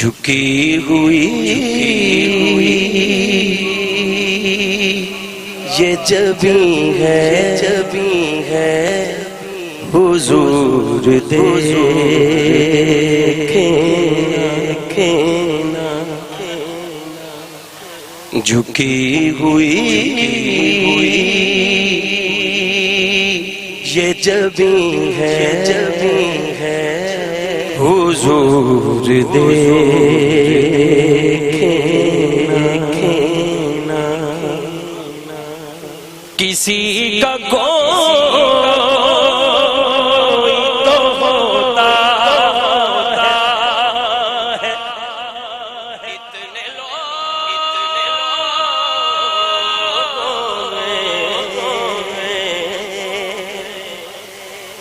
جھکی ہوئی یہ جبیں ہے حضور دیکھنا جھکی ہوئی یہ جبیں ہے حضور دیکھنا کسی کا کوئی تو ہوتا ہے اتنے لوگ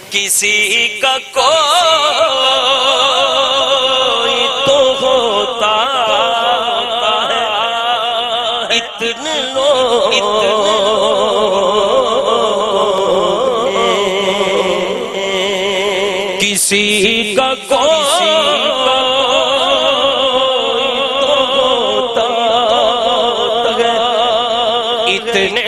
کسی کا کوئی تو ہوتا ہے اتنے لوگ کسی کا کوئی تو ہوتا ہے اتنے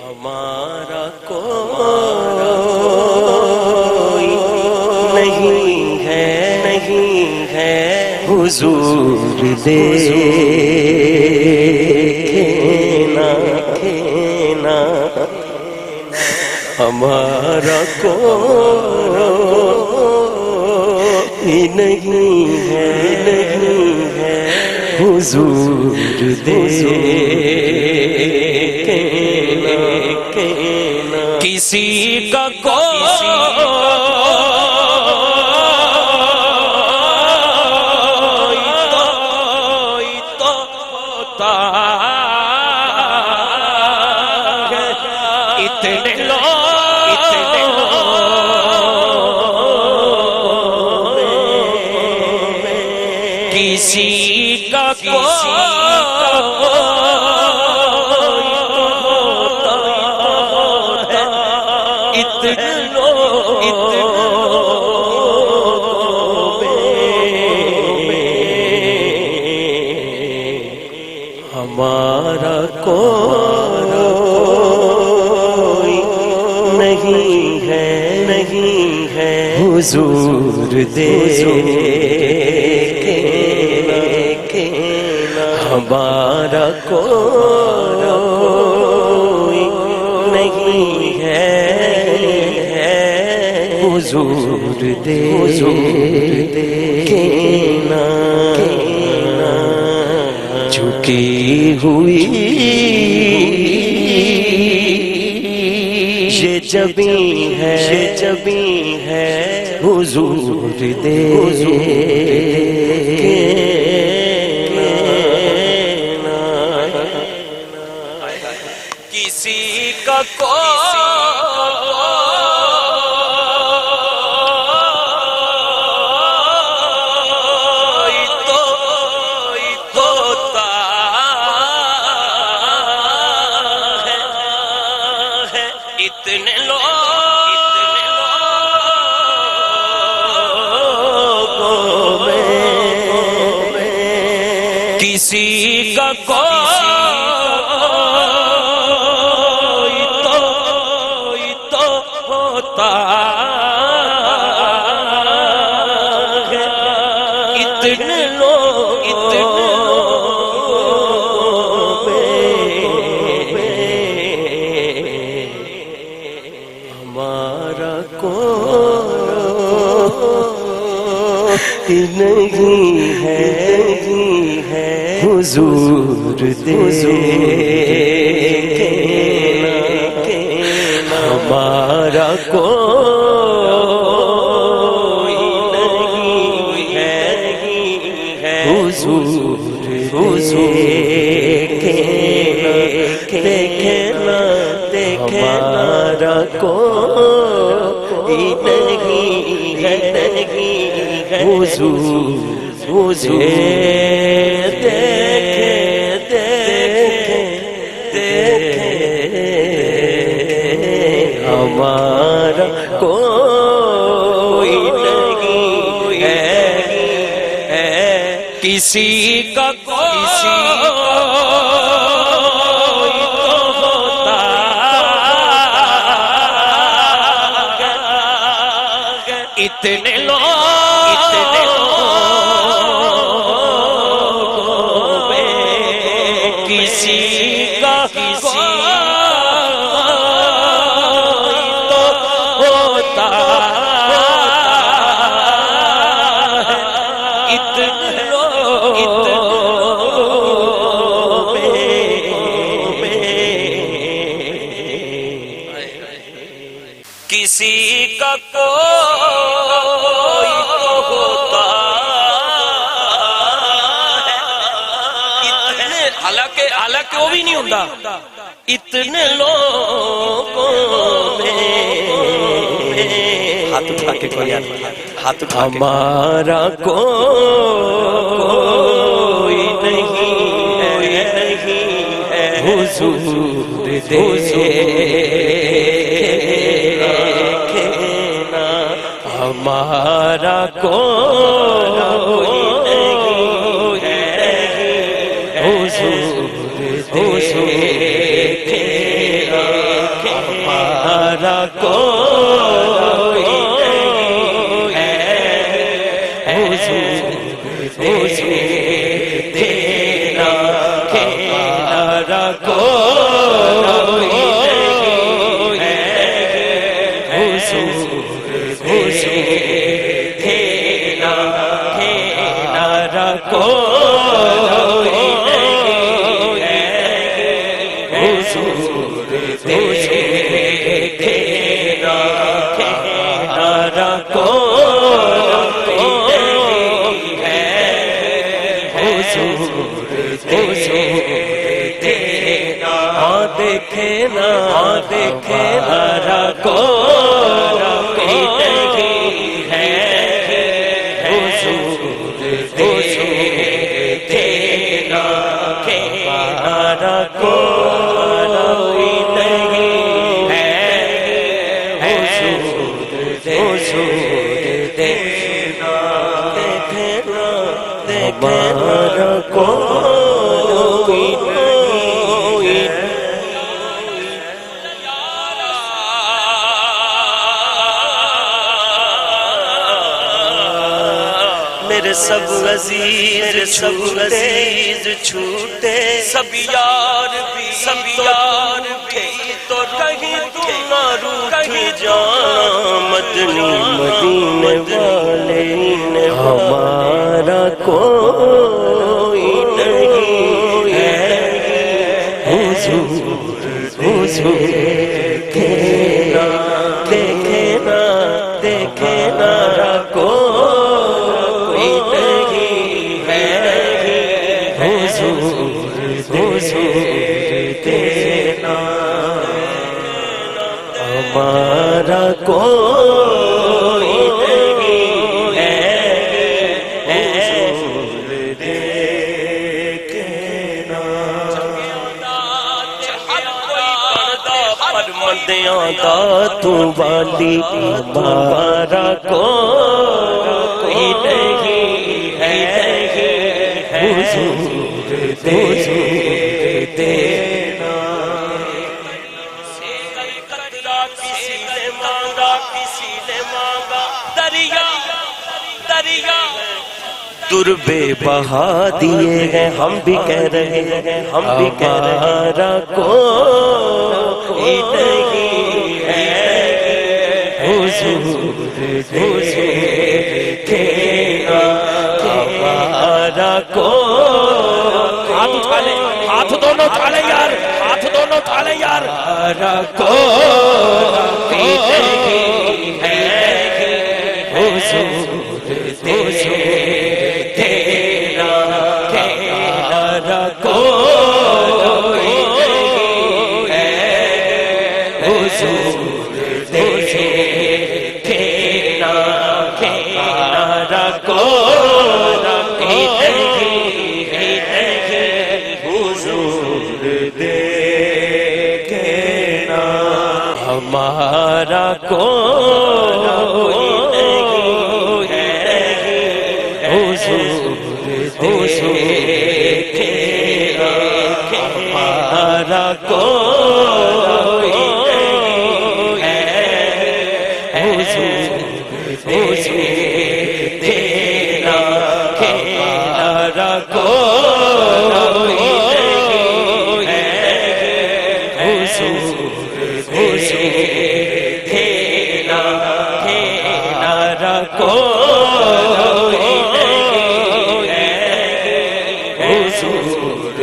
ہمارا کوئی نہیں ہے حضور دیکھنا ہمارا کوئی نہیں ہے حضور دیکھنا کسی کا کوئی تو ہوتا ہے اتنے کسی کا ہمارا کوئی نہیں ہے حضور دیکھنا ہمارا کوئی نہیں ہے حضور دیکھنا جھکی ہوئی یہ جبیں ہے حضور دیکھنا کسی کا اتنے لوگوں میں کسی کا کوئی تو ہوتا ہے اتنے ہمارا کوئی نہیں ہے حضور دیکھنا ہمارا کوئی نہیں ہے حضور دیکھنا ہمارا کوئی نہیں ہے حضور دیکھے کسی کا کوئی تو ہوتا اتنے لوگوں میں کسی کا کوئی تو ہوتا اتنے لوگوں میں کسی کا کوئی تو ہوتا ہے حالانکہ وہ بھی نہیں ہوتا اتنے لوگوں میں ہاتھ اٹھا کے کوئی یار ہاتھ اٹھا کے ہمارا کوئی نہیں ہے حضور دیکھنا ہمارا کوئی نہیں ہے حضور دیکھنا ہمارا کوئی نہیں ہے حضور دیکھنا ہمارا کوئی نہیں ہے حضور دیکھنا ہمارا کوئی نہیں ہے حضور دیکھنا ہمارا کوئی نہیں ہے حضور دیکھنا دیکھنا ہمارا کوئی نہیں ہے حضور دیکھنا ہمارا کوئی نہیں ہے حضور دیکھنا ہمارا کوئی نہیں ہے میرے سب عزیز چھوٹے سب یار بھی تو کہیں تو نہ روٹھ جانا مدنی مدینے والے ہمارا کوئی نہیں ہے حضور دیکھنا کوئی نہیں ہے حضور دیکھنا ہمارا کوئی نہیں ہے حضور دیکھنا پرمندیاں دا تو والی ہمارا کوئی نہیں ہے حضور دیکھنا کسی نے مانگا دریا در بے بہا دیے ہیں ہم بھی کہہ رہے ہیں ہمارا کوئی نہیں ہے حضور دیکھنا ہمارا کوئی ہاتھ دونوں اٹھا لے یار ہمارا کوئی نہیں ہے حضور دیکھنا ہمارا کوئی نہیں ہے حضور دیکھنا ہمارا کوئی نہیں ہے حضور دیکھنا ہمارا کوئی نہیں ہے حضور دیکھنا ہمارا کوئی نہیں ہے حضور دیکھنا ہمارا کوئی نہیں ہے حضور دیکھنا ہمارا کوئی نہیں ہے حضور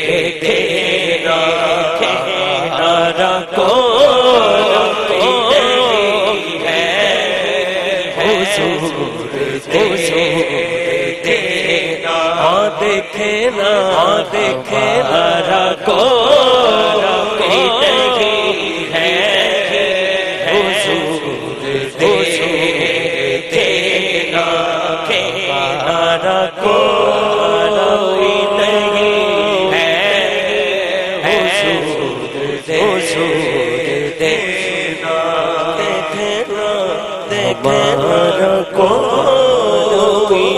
دیکھنا ہمارا کوئی نہیں ہے حضور دیکھنا دیکھنا ہمارا کوئی نہیں ہے حضور دیکھنا ہمارا کوئی نہیں ہے حضور دیکھنا ہمارا کوئی نہیں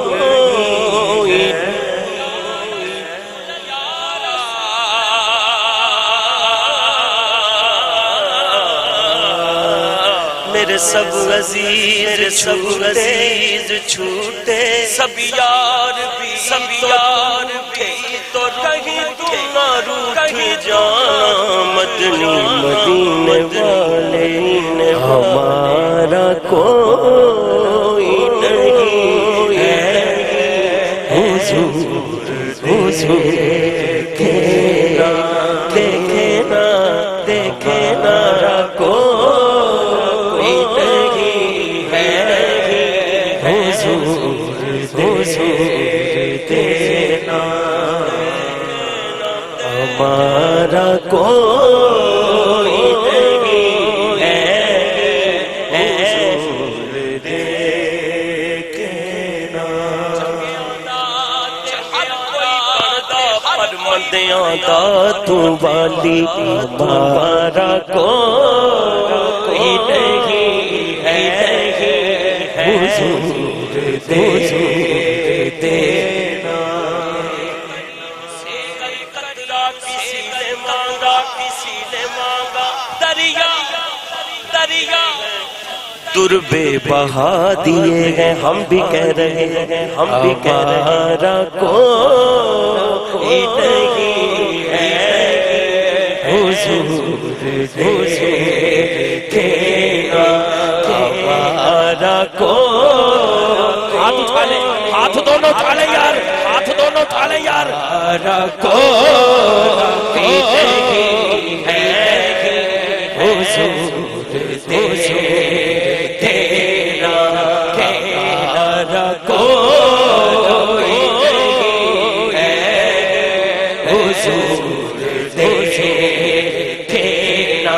ہے میرے سب عزیز چھوٹے سب یار بھی تو کہیں تو نہ روٹھ جانا مدنی مدینے والے ہمارا کوئی نہیں ہے حضور دیکھنا کوئی نہیں ہے حضور دیکھنا ہمارا کوئی نہیں ہے حضور دیکھنا پرمدیاں دا تو والی ہمارا کوئی نہیں ہے حضور دیکھنا کسی نے مانگا دریا در بے بہا دیے ہیں ہم بھی کہہ رہے ہیں ہمارا کوئی نہیں ہے حضور دیکھنا ہمارا کوئی ہاتھ دونوں اٹھالے یار ہمارا کوئی نہیں ہے حضور دیکھنا ہمارا کوئی نہیں ہے حضور دیکھنا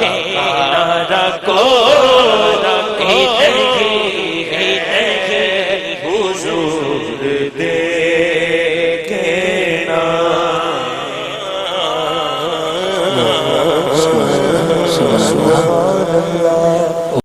ہمارا کوئی نہیں ہے حضور دیکھنا سبحان اللہ